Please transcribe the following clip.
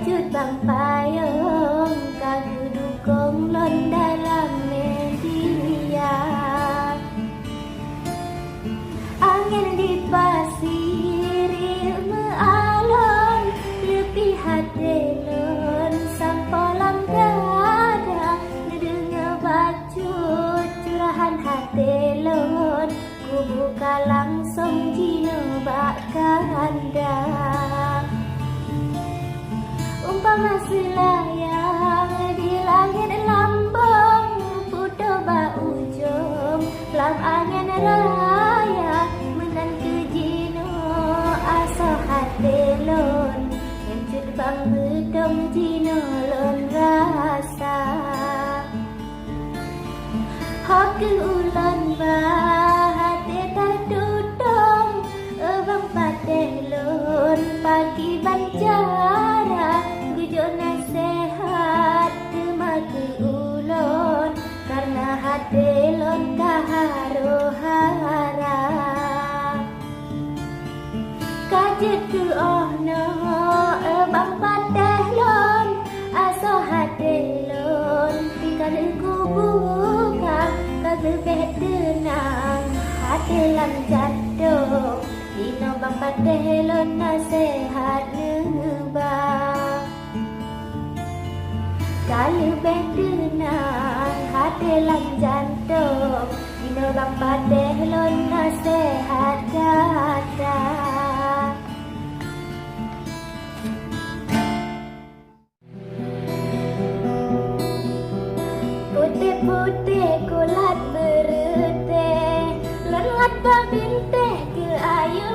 Kajut bang payung kagu dukung lon dalam media. Angin di pasir mealon lebih hati lon sampolam dada dengar bacut curahan hati lon ku buka langsung jino bak kanda. Umpama selayang di langit lambung putu bak ujung lam angin raya menan ke jino aso hati lon encut bang bedom jino lon rasa hak ke ulan bah hati tak dudung bang pateh lon pagi banjara gujuk nasihat mati ulon karena hati lon kaharu harap kajet tu no bang pateh lon aso hati lon tinggal ku buka kagel tenang hati lam jatuh dino bang pateh lon nasihat nebang kalau bendenang hati lam jantung dino bang pateh lon nasihat datang. Putih-putih kulat berutih lengat babin teh ke ayu